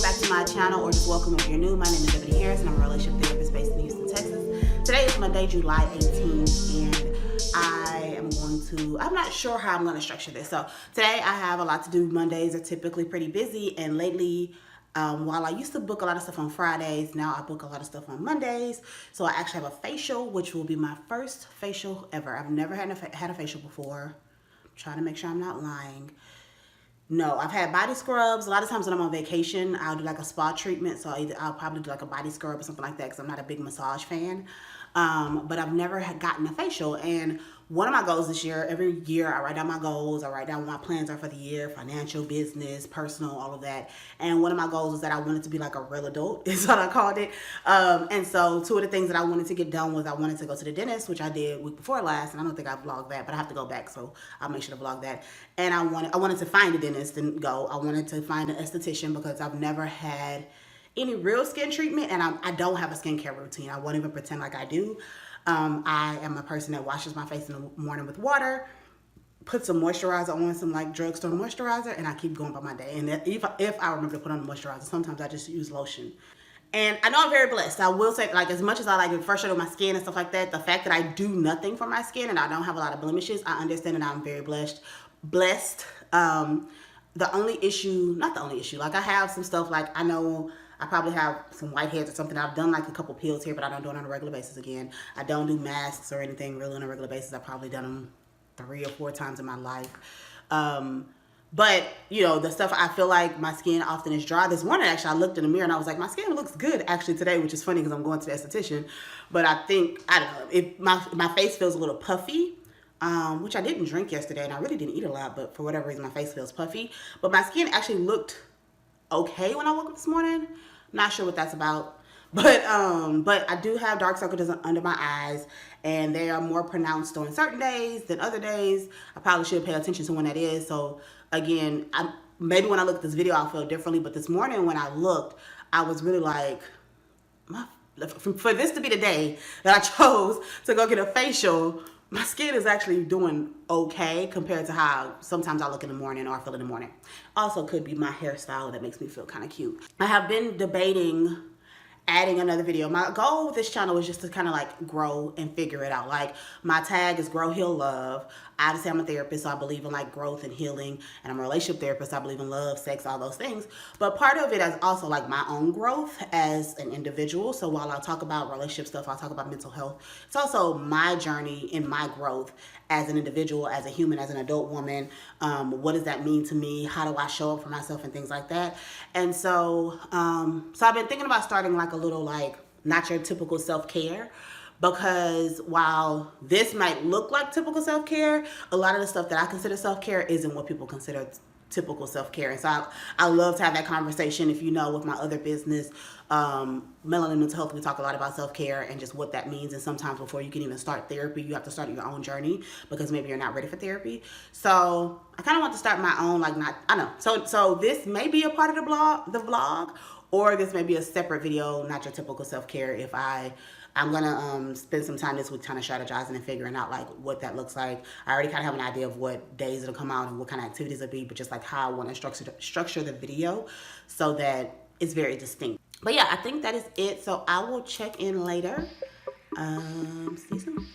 back to my channel, or just welcome if you're new. My name is Eboni Harris and I'm a relationship therapist based in Houston, Texas. Today is Monday, July 18th, and I'm not sure how I'm going to structure this. So today I have a lot to do. Mondays are typically pretty busy, and lately, while I used to book a lot of stuff on Fridays, now I book a lot of stuff on Mondays. So I actually have a facial, which will be my first facial ever. I've never had a facial before. I'm trying to make sure I'm not lying. No, I've had body scrubs. A lot of times when I'm on vacation, I'll do like a spa treatment. So I'll probably do like a body scrub or something like that because I'm not a big massage fan. But I've never gotten a facial. And one of my goals this year, every year I write down my goals. I write down what my plans are for the year, financial, business, personal, all of that. And one of my goals is that I wanted to be like a real adult, is what I called it. And so two of the things that I wanted to get done was I wanted to go to the dentist, which I did week before last. And I don't think I vlogged that, but I have to go back. So I'll make sure to vlog that. And I wanted to find a dentist and go. I wanted to find an esthetician because I've never had any real skin treatment, and I don't have a skincare routine. I won't even pretend like I do. I am a person that washes my face in the morning with water, put some moisturizer on, some like drugstore moisturizer, and I keep going by my day. And if I remember to put on the moisturizer, sometimes I just use lotion. And I know I'm very blessed. I will say, like, as much as I like to frustrate with my skin and stuff like that, the fact that I do nothing for my skin and I don't have a lot of blemishes, I understand that I'm very blessed. The only issue, not the only issue, like I have some stuff, like I know I probably have some whiteheads or something. I've done like a couple pills here, but I don't do it on a regular basis again. I don't do masks or anything really on a regular basis. I've probably done them 3 or 4 times in my life. But, you know, the stuff, I feel like my skin often is dry. This morning, actually, I looked in the mirror and I was like, my skin looks good actually today, which is funny because I'm going to the esthetician. But I think, I don't know, my face feels a little puffy. Which I didn't drink yesterday, and I really didn't eat a lot, but for whatever reason, my face feels puffy. But my skin actually looked okay when I woke up this morning. Not sure what that's about. But I do have dark circles under my eyes, and they are more pronounced on certain days than other days. I probably should pay attention to when that is. So again, maybe when I look at this video, I'll feel differently. But this morning when I looked, I was really like, for this to be the day that I chose to go get a facial, my skin is actually doing okay compared to how sometimes I look in the morning or I feel in the morning. Also could be my hairstyle that makes me feel kind of cute. I have been debating adding another video. My goal with this channel is just to kind of like grow and figure it out. Like my tag is grow, heal, love. Obviously I'm a therapist, so I believe in like growth and healing, and I'm a relationship therapist, so I believe in love, sex, all those things. But part of it is also like my own growth as an individual. So while I talk about relationship stuff, I'll talk about mental health. It's also my journey in my growth as an individual, as a human, as an adult woman. What does that mean to me? How do I show up for myself and things like that? And so, so I've been thinking about starting like a little like not your typical self-care, because while this might look like typical self-care, a lot of the stuff that I consider self-care isn't what people consider typical self-care. And so I love to have that conversation. If you know, with my other business, Melanin and Mental Health, we talk a lot about self-care and just what that means. And sometimes before you can even start therapy, you have to start your own journey because maybe you're not ready for therapy. So I kind of want to start my own, like I know. So this may be a part of the vlog, or this may be a separate video, not your typical self-care. If I'm gonna spend some time this week kind of strategizing and figuring out like what that looks like. I already kind of have an idea of what days it'll come out and what kind of activities it'll be, but just like how I want to structure the video so that it's very distinct. But yeah, I think that is it. So I will check in later. See you soon.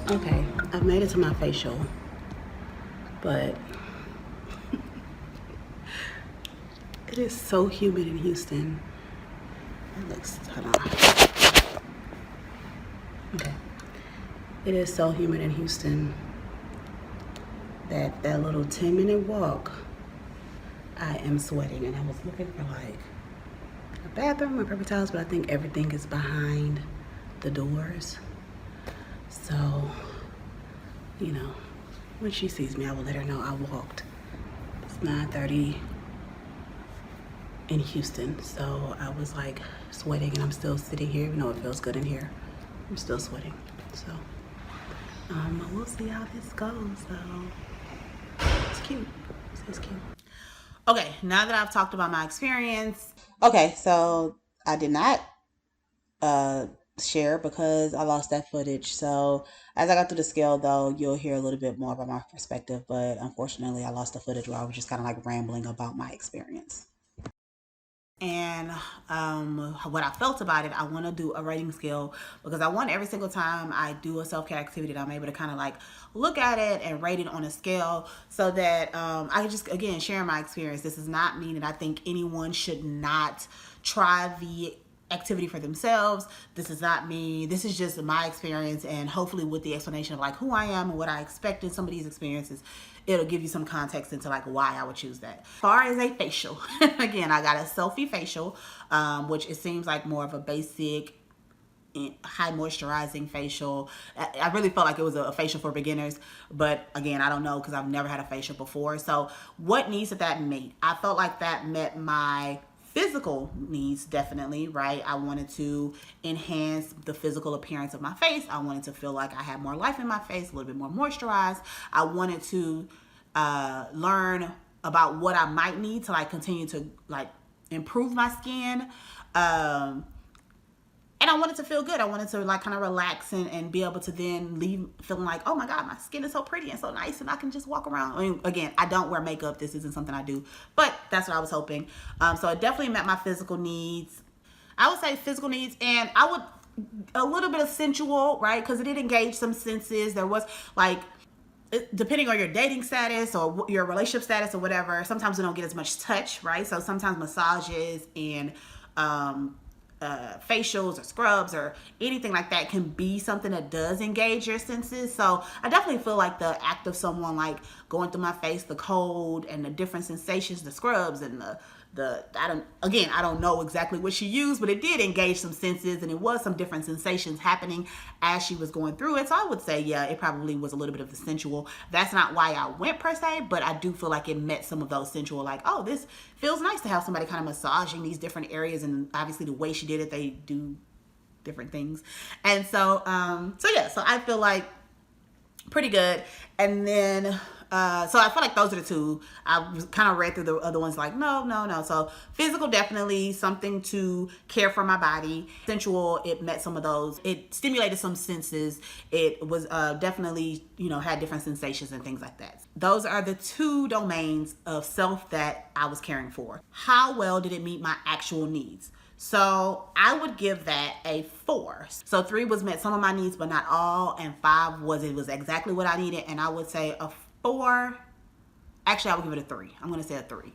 Okay, I've made it to my facial, but it is so humid in Houston. It looks, hold on. Okay. It is so humid in Houston that little 10-minute walk, I am sweating. And I was looking for like a bathroom or paper towels, but I think everything is behind the doors. So, you know, when she sees me, I will let her know I walked. It's 9:30 in Houston, so I was like sweating, and I'm still sitting here, even though it feels good in here. I'm still sweating. So we'll see how this goes though. It's cute. It's cute. Okay, now that I've talked about my experience. Okay, so I did not uh share because I lost that footage. So as I got through the scale though, you'll hear a little bit more about my perspective, but unfortunately I lost the footage where I was just kind of like rambling about my experience. And what I felt about it, I want to do a rating scale because I want every single time I do a self-care activity that I'm able to kind of like look at it and rate it on a scale so that I can just, again, share my experience. This does not mean that I think anyone should not try the activity for themselves. This is not me. This is just my experience, and hopefully with the explanation of like who I am and what I expect in some of these experiences, it'll give you some context into like why I would choose that. As far as a facial, again, I got a selfie facial, which it seems like more of a basic high moisturizing facial. I really felt like it was a facial for beginners, but again, I don't know because I've never had a facial before. So what needs did that meet? I felt like that met my physical needs, definitely, right? I wanted to enhance the physical appearance of my face. I wanted to feel like I had more life in my face, a little bit more moisturized. I wanted to learn about what I might need to like continue to like improve my skin. And I wanted to feel good. I wanted to like kind of relax and be able to then leave feeling like, oh my God, my skin is so pretty and so nice and I can just walk around. I mean, again, I don't wear makeup. This isn't something I do, but that's what I was hoping. So it definitely met my physical needs. I would say physical needs, and I would a little bit of sensual, right? Because it did engage some senses. There was like, depending on your dating status or your relationship status or whatever, sometimes we don't get as much touch, right? So sometimes massages and facials or scrubs or anything like that can be something that does engage your senses. So I definitely feel like the act of someone like going through my face, the cold and the different sensations, the scrubs and I don't know exactly what she used, but it did engage some senses and it was some different sensations happening as she was going through it. So I would say, yeah, it probably was a little bit of the sensual. That's not why I went per se, but I do feel like it met some of those sensual, like, oh, this feels nice to have somebody kind of massaging these different areas. And obviously the way she did it, they do different things. And so I feel like pretty good. And then so I feel like those are the two. I was kind of read through the other ones like, no. So physical, definitely something to care for my body. Sensual, it met some of those. It stimulated some senses. It was definitely, had different sensations and things like that. Those are the two domains of self that I was caring for. How well did it meet my actual needs? So I would give that a 4. So 3 was met some of my needs, but not all. And 5 was exactly what I needed. And I would say a 4. Actually, I would give it a 3. I'm going to say a 3.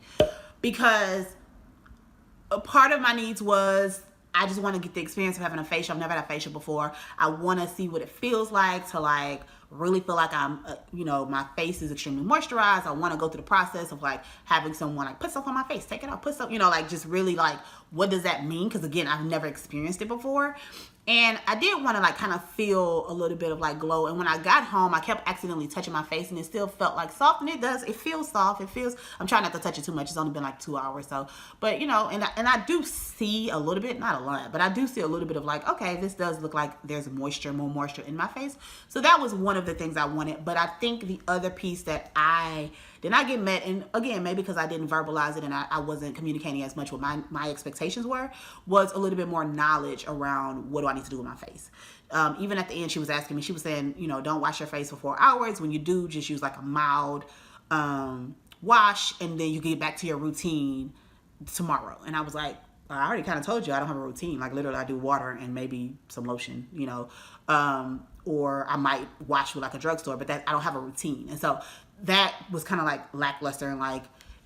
Because a part of my needs was I just want to get the experience of having a facial. I've never had a facial before. I want to see what it feels like to like really feel like I'm, my face is extremely moisturized. I want to go through the process of like having someone like put stuff on my face, take it off, put stuff, like just really like, what does that mean? Because again, I've never experienced it before. And I did want to like kind of feel a little bit of like glow. And when I got home, I kept accidentally touching my face and it still felt like soft. And it feels soft. I'm trying not to touch it too much. It's only been like 2 hours. So, but and I do see a little bit, not a lot, but I do see a little bit of like, okay, this does look like there's more moisture in my face. So that was one of the things I wanted. But I think the other piece that I did not get met, and again, maybe because I didn't verbalize it and I wasn't communicating as much what my expectations was a little bit more knowledge around what do I need to do with my face. Even at the end, she was asking me, she was saying, don't wash your face for 4 hours. When you do, just use like a mild wash and then you get back to your routine tomorrow. And I was like, I already kind of told you I don't have a routine. Like literally I do water and maybe some lotion, or I might wash with like a drugstore, but I don't have a routine. And so that was kind of like lackluster and like,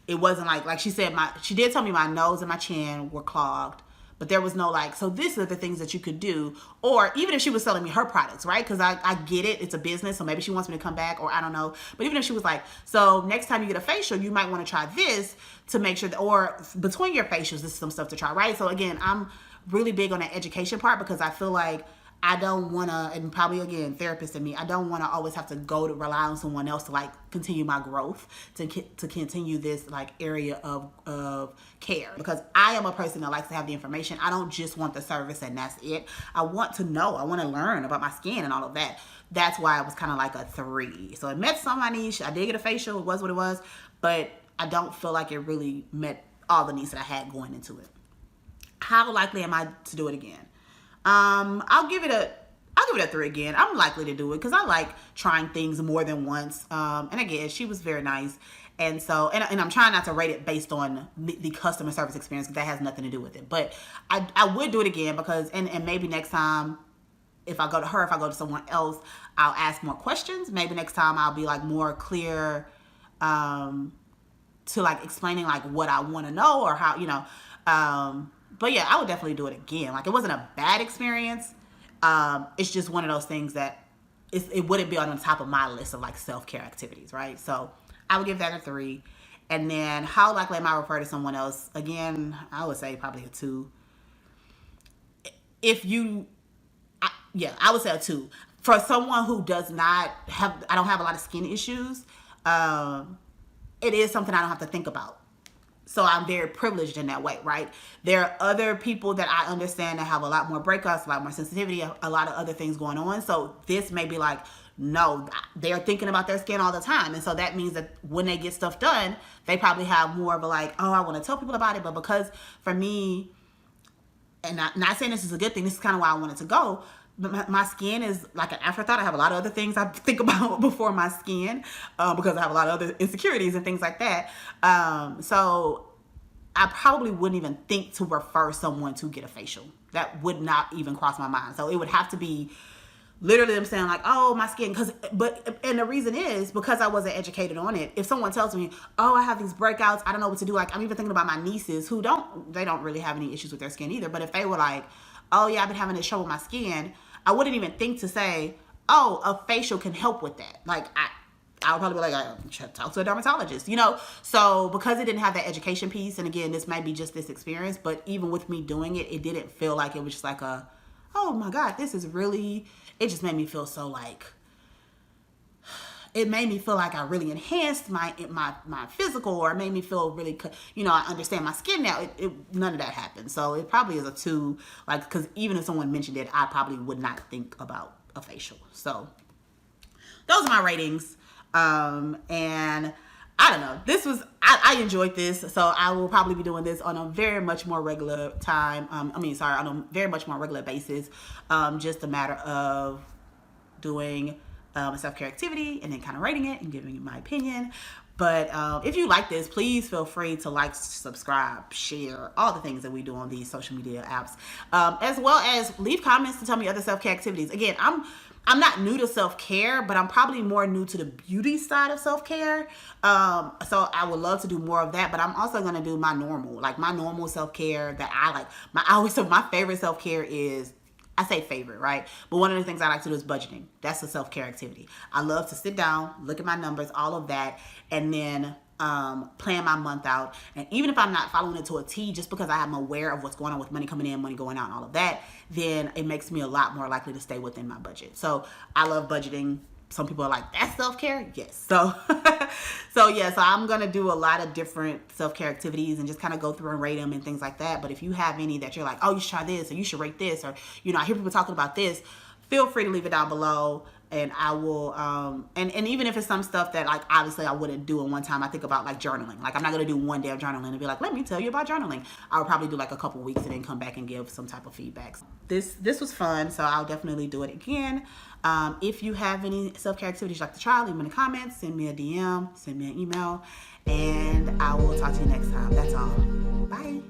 it wasn't like she said, she did tell me my nose and my chin were clogged, but there was no like, so these are the things that you could do. Or even if she was selling me her products, right? Because I get it. It's a business. So maybe she wants me to come back or I don't know. But even if she was like, so next time you get a facial, you might want to try this to make sure that, or between your facials, this is some stuff to try, right? So again, I'm really big on the education part because I feel like I don't want to, and probably again, therapist and me, I don't want to always have to go to rely on someone else to like continue my growth, to continue this like area of care. Because I am a person that likes to have the information. I don't just want the service and that's it. I want to know. I want to learn about my skin and all of that. That's why it was kind of like a 3. So it met some of my needs. I did get a facial. It was what it was. But I don't feel like it really met all the needs that I had going into it. How likely am I to do it again? I'll give it a 3 again. I'm likely to do it because I like trying things more than once. And again, she was very nice. And so, and I'm trying not to rate it based on the customer service experience, because that has nothing to do with it. But I would do it again because, and maybe next time, if I go to her, if I go to someone else, I'll ask more questions. Maybe next time I'll be like more clear, to like explaining like what I want to know or how, you know, but yeah, I would definitely do it again. Like, it wasn't a bad experience. It's just one of those things that it wouldn't be on the top of my list of like self-care activities, right? So I would give that a 3. And then how likely am I to refer to someone else? Again, I would say probably a 2. I would say a 2. For someone who does not have, I don't have a lot of skin issues, it is something I don't have to think about. So I'm very privileged in that way, right? There are other people that I understand that have a lot more breakouts, a lot more sensitivity, a lot of other things going on. So this may be like, no, they're thinking about their skin all the time. And so that means that when they get stuff done, they probably have more of a like, oh, I want to tell people about it. But because for me, and not saying this is a good thing, this is kind of why I wanted to go, but my skin is like an afterthought. I have a lot of other things I think about before my skin, because I have a lot of other insecurities and things like that. So I probably wouldn't even think to refer someone to get a facial. That would not even cross my mind. So it would have to be literally them saying like, oh, my skin. And the reason is because I wasn't educated on it. If someone tells me, oh, I have these breakouts, I don't know what to do. Like, I'm even thinking about my nieces who don't really have any issues with their skin either. But if they were like, oh yeah, I've been having this trouble with my skin, I wouldn't even think to say, oh, a facial can help with that. Like, I would probably be like, talk to a dermatologist, you know? So because it didn't have that education piece, and again, this might be just this experience, but even with me doing it, it didn't feel like it was just like oh my God, this is really, it just made me feel so like, it made me feel like I really enhanced my physical, or it made me feel really, you know, I understand my skin now. None of that happened. So it probably is a 2, like, because even if someone mentioned it, I probably would not think about a facial. So those are my ratings. And I don't know, I enjoyed this. So I will probably be doing this on a very much more regular time. On a very much more regular basis. Just a matter of doing a self-care activity and then kind of rating it and giving my opinion. But if you like this, please feel free to like, subscribe, share, all the things that we do on these social media apps, as well as leave comments to tell me other self-care activities. Again, I'm not new to self-care, but I'm probably more new to the beauty side of self-care. So I would love to do more of that, but I'm also going to do my normal self-care that I like. I always say my favorite self-care is, I say favorite, right? But one of the things I like to do is budgeting. That's a self-care activity. I love to sit down, look at my numbers, all of that, and then plan my month out. And even if I'm not following it to a T, just because I am aware of what's going on with money coming in, money going out, and all of that, then it makes me a lot more likely to stay within my budget. So I love budgeting. Some people are like, that's self-care? Yes. So so I'm going to do a lot of different self-care activities and just kind of go through and rate them and things like that. But if you have any that you're like, oh, you should try this, or you should rate this, or, you know, I hear people talking about this, feel free to leave it down below. And I will, and even if it's some stuff that, like, obviously I wouldn't do in one time, I think about, like, journaling. Like, I'm not going to do one day of journaling and be like, let me tell you about journaling. I would probably do, like, a couple weeks and then come back and give some type of feedback. This was fun, so I'll definitely do it again. If you have any self-care activities you'd like to try, leave them in the comments, send me a DM, send me an email, and I will talk to you next time. That's all. Bye.